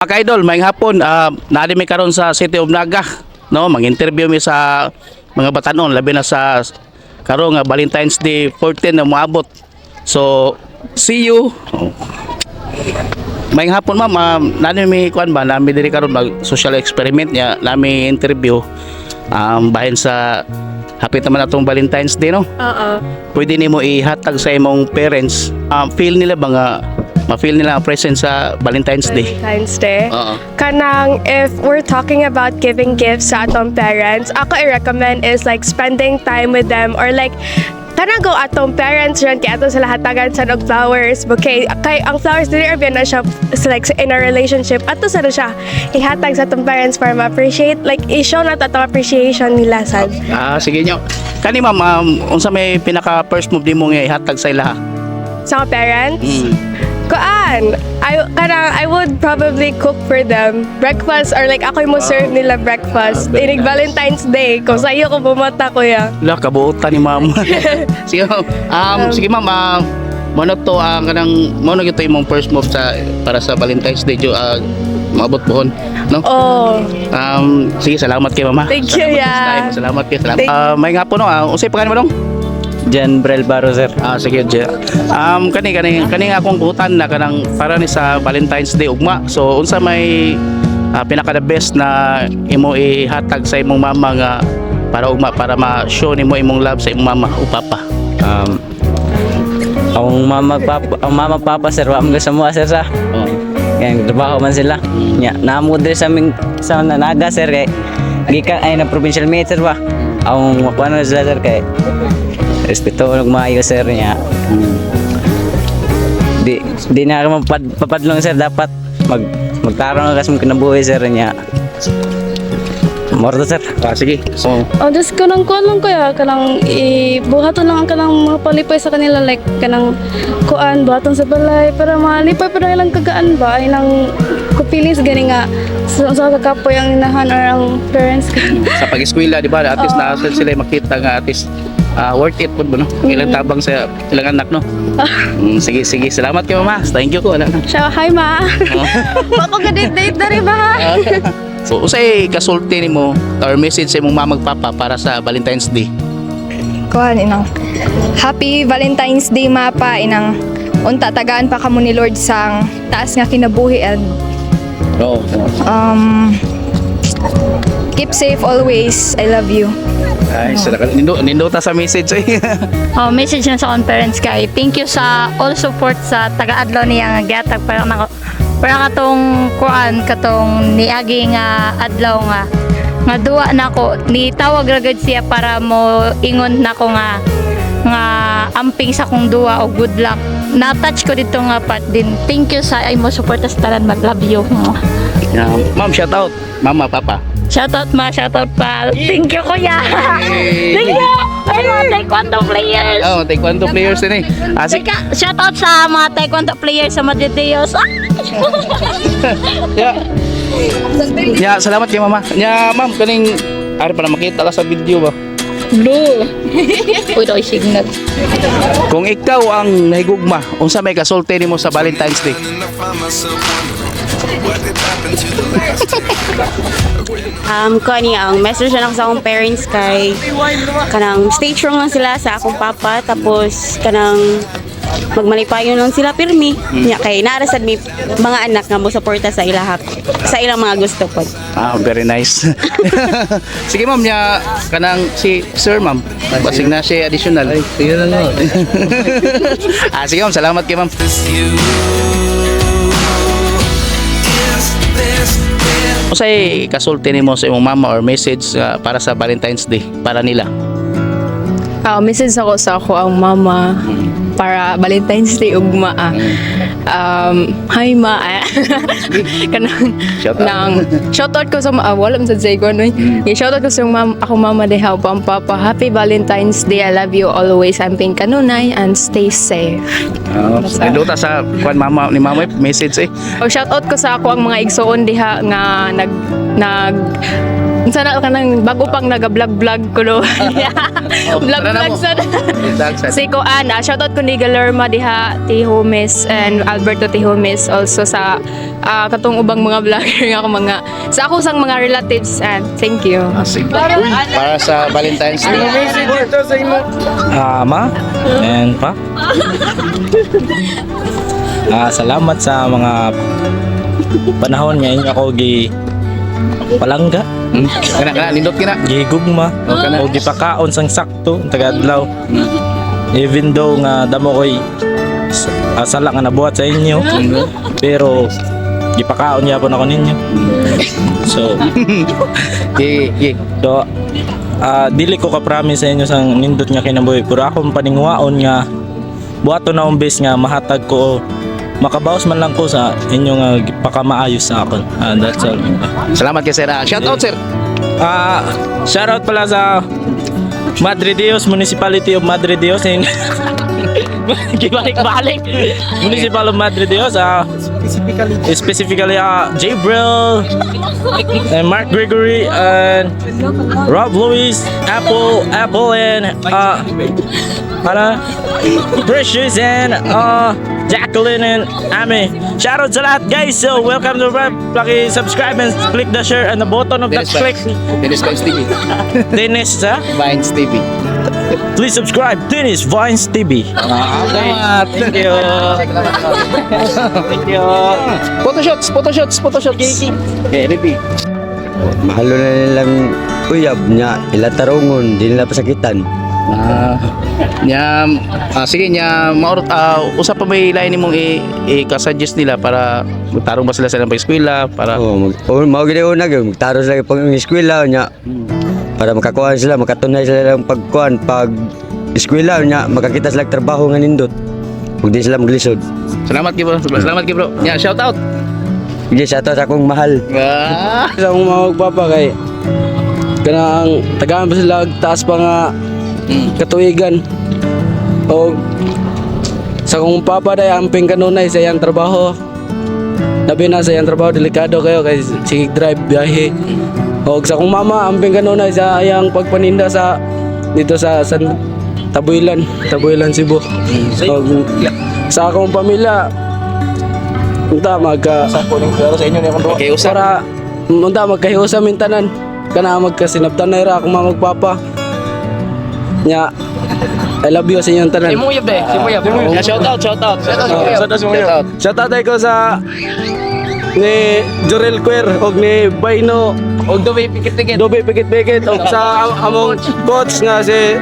Mga ka-idol, maayong hapon, naadi mi karon sa City of Naga, no? Mag-interview mi sa mga batanon, labi na sa karong Valentine's Day 14 na moabot. So, see you. Maayong hapon ma'am, naadi mi kuan ba, nami diri karon mag social experiment niya, nami interview bahin sa hapit naman atong Valentine's Day, no? Oo. Pwede nimo ihatag sa imong parents, feel nila ba nga ma-feel nila ang presence sa Valentine's Day? Valentine's Day. Oo. Kanang if we're talking about giving gifts sa atong parents, ako i-recommend is like spending time with them or like kanang go atong parents ran kay ato sila hatagan sa og flowers, bouquet. Kay ang flowers dili are na siya like in a relationship. Ato sa siya ihatag sa atong parents para ma-appreciate like i-show na atong appreciation nila sad. Sige nyo. Kani ma'am, unsa may pinaka first move nimo nga ihatag sa ila? Sa mga parents. Kuan, I would probably cook for them breakfast or like ako mo serve nila breakfast. Very Inig nice. Valentine's Day. Kung sa iyo ko bumata kuya. La kabuotan ni ma'am. Sige ma'am. Sige ma'am, mo to ang kanang mo na gito imong first move sa para sa Valentine's Day jo maabot pohon, no? Oh, Sige, salamat kay mama. Thank you, Salamat yeah. this time. Salamat kay salamat. Thank- May nga po no, unsay pangalan mo dong? Jan Brel Baro, sir. Sige, kani akong kutan na kanang para ni sa Valentine's Day ugma. So unsa may pinaka the best na imo ihatag sa imong mama nga para ugma para ma-show nimo imong love sa imong mama o papa? Ang mama papa sir, wa mo sa mga sir sa. Oh. Kaya trabaho man sila. Nya, naamo din sa aming sa Naga sir kay gikan ay na provincial mayor ba. Ang kuano sila sir kay respeto ug maayo sir niya. Di na ka papadlong sir, dapat magtarong ka sa mga kinabuhi sir niya. Morto sir. Sige. So Just kanang kuan lang kaya kanang ibuhaton lang ang kanang mga palipay sa kanila like kanang kuan buhaton sa balay para malipay para ilang kagaan ba ilang feelings gani nga sa kakapoy ang inahan or ang parents ka. sa pag-eskwela, di ba? At least na sila makita nga at least worth it po no? Ilang tabang sa ilang anak, no? Sige. Salamat kay mama. Thank you ko. Wala na. Siya, hi ma. Bako ka date na rin ba? So, usay kasulti nimo or message sa imong mamag papa para sa Valentine's Day? Kuhan inang Happy Valentine's Day mapa inang unta tagaan pa kamo ni Lord sang taas nga kinabuhi and Oo. keep safe always. I love you. Ay, nindo ta sa message eh. Message na sa akong parents kay thank you sa all support sa taga-adlaw niya nga gihatag para katong kuan katong niagi nga adlaw nga duwa nako ni tawag ra gud siya para mo ingon nako nga amping sa kong duwa o good luck. Na-touch ko dito nga part din. Thank you sa imo support sa tanan, mag-love you. Ma'am, shout out. Mama, papa. Shoutout ma, shoutout pa. Thank you kuya. Thank you. Ay, mga taekwondo players. Oh, taekwondo players din eh. Teka, shoutout sa mga taekwondo players sa Madrid Dios. Yeah, salamat kay mama. Yeah, ma'am, kaning ari pa na makita ka sa video ba? Blue. Uy, daw signal. Kung ikaw ang nahigugma, unsa may kasulti nimo sa Valentine's Day? Kani ang message na ako sa akong parents kay kanang stay strong lang sila sa akong papa tapos kanang magmalipayon lang sila pirmi nya kay naarasad mi mga anak nga mo suporta sa ilahak sa ilang mga gusto po. Very nice. Sige ma'am, nya kanang si sir ma'am. Basig na siya additional. Ay, sige lang no. Sige ma'am, salamat kay ma'am. Usay kasulti nimo sa imong mama or message para sa Valentine's Day para nila? Message ako sa ako ang mama para Valentine's Day ugma. Hi ma. Kanang Shout out. shoutout ko sa wala man sa say ko no. Shoutout ko sa ako mama de help ang papa. Happy Valentine's Day. I love you always. I'm Pink Kanunay and stay safe. Nindo ta sa kuan mama ni mama message eh. O shoutout ko sa ako ang mga igsoon diha nga nag sana ka nang bago pang naga-vlog-vlog ko do. Vlog-vlog sa si Koan, shoutout ko ni Galerma diha, Tihomes and Alberto Tihomes also sa katong ubang mga vlogger nga ako mga sa ako sang mga relatives and thank you. Para sa Valentine's Day. Ma and pa. Salamat sa mga panahon nga inyo ako palangga, Kana nindot kina. gigugma, o gipakaon sang sakto taga-adlaw. Even though nga damo ko'y sala nga nabuhat sa inyo, pero gipakaon yapon ako ninyo. So, so dili ko ka-promise sa inyo sang nindot nga kinabuhi, pero akong paningwaon nga buhaton na umbes nga mahatag ko makabawas man lang ko sa inyo nga pakamaayos sa akon. That's all. Salamat kay sir. Shout out sir. Shoutout pala sa Madre Dios, Municipality of Madre Dios in Gibalik-balik. Municipal of Madre Dios, specifically Jabril and Mark Gregory and Rob Lewis, Apple and Precious and Jacqueline and Amy. Shoutout sa lahat guys. So welcome to Rap. Paki-subscribe and click the share and the button of that click. Dennis Vines TV. Dennis Vines TV. Please subscribe Dennis Vines TV. Salamat. Thank you. Thank you. Photoshots. Okay, ready. Mahalo na nilang uyab niya, ilatarungon, di nila pasakitan. Sige nya usap pa may lain nimong i-suggest nila para magtarong ba sila sa ilang eskwela para Mao gid una gyud magtaro sila pag eskwela niya. Para makakuha sila, makatunay sila ng pag eskwela niya, makakita sila og trabaho nga nindot. Ug di sila maglisod. Salamat kay bro. Nya shout out. Di sa to sa akong mahal. Sa akong mga magpapa kay kanang tagaan pa sila taas pa nga katuigan o sa kong papa day amping kanunay sa iyang trabaho, labi na sa iyang trabaho delikado kayo kay sige drive biyahe, o sa kong mama amping kanunay sa iyang pagpaninda sa dito sa Tabuilan Cebu. O, sa akong pamilya unta para unta magkahiusa mintanan kana magkasinabtan na ra akong mga magpapa nya. I love you sa inyong tanan. Simuyab. Shout out. Shout out ko sa ni Jorel Quer og ni Baino og Dobe Pikit og sa among coach nga si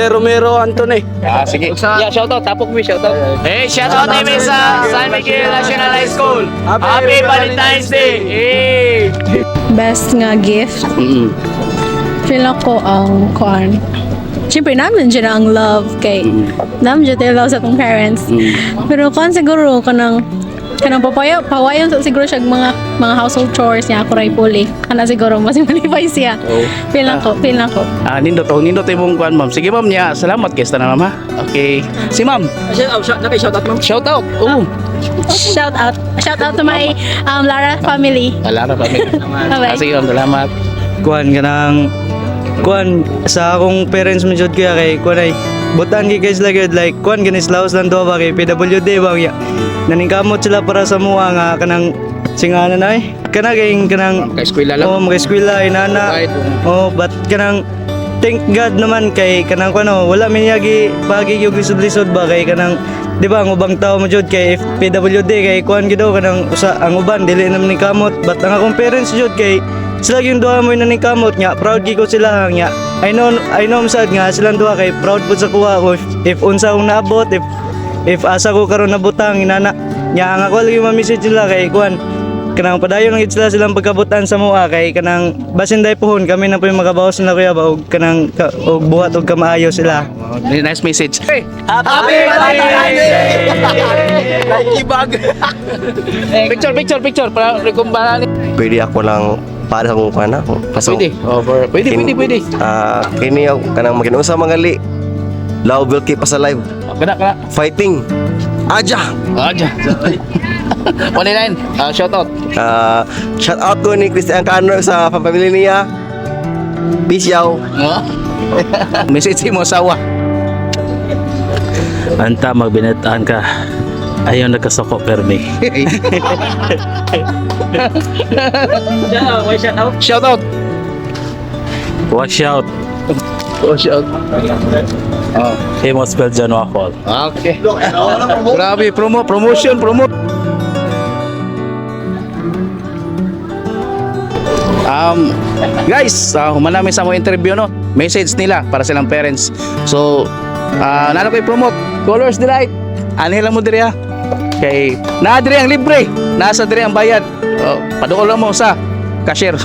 Romero Antone. Sige. Shout out. Tapok mo shout out. Hey, shout out namin sa San Miguel National High School. Happy Valentine's Day. Best nga gift. Feel ako ang kuan. Siyempre namin dyan ang love kay namin dyan tayo love sa atong parents. Pero kuan siguro kanang pawayon siguro siya mga household chores niya ako ray puli. Kana siguro mas malipay siya. Feel lang ko. Nindot imong kuan ma'am. Sige ma'am nya. Salamat guys na ma'am ha. Okay. Si ma'am. Shout out ma'am. Shout out. Shout out to my Lara family. Lara family. Bye-bye. Sige ma'am, salamat. Kuan sa akong parents mo jud kaya kay kuan ay butan gi guys like kuan ganis laos lang do ba kay PWD ba ya. Naningkamot sila para sa mua nga kanang singana na kanang Ka-eskwela lang. mag-eskwela inana. But kanang thank God naman kay kanang kuno wala man yagi bagi yung lisod-lisod ba kay kanang di ba ang ubang tao mo jud kay PWD kay kuan gid kanang usa ang uban dili na ni kamot but ang akong parents jud kay sila yung duha mo na ni kamot nga proud gi ko sila nga I know sad nga silang duha kay proud pud sa kuha ko if unsa akong naabot if asa ko karon nabutang inana nya ang ako lagi ma-message sila kay kuan kanang padayon lang sila silang pagkabutan sa mua kay kanang basin day pohon kami na po yung makabawas na kuya ba og kanang og buhat og kamaayo sila. Nice message. Hey. Happy Valentine's Day. Kibag. Picture para rekumpara ni. Pwede ako lang para sa kung kana. Pwede. Pwede. Kini ako kanang makinusa mangali. Love will keep us alive. Kana. Fighting. Aja. 19. Shout out. Shout out ko ni Christian Cano sa pamilya niya. Peace yaw. Message mo asawa. Anta magbinataan ka. Ayaw nagkasoko permi. Shout out. Watch out. Oh, shout. Oh. Famous Belgian waffle. Okay. Grabe, promotion. Guys, humanami sa mga interview no. Message nila para silang parents. So, nano koy promote Colors Delight. Ano lang mo diri ha? Kay naa diri ang libre, nasa diri ang bayad. Paduol lang mo sa cashier.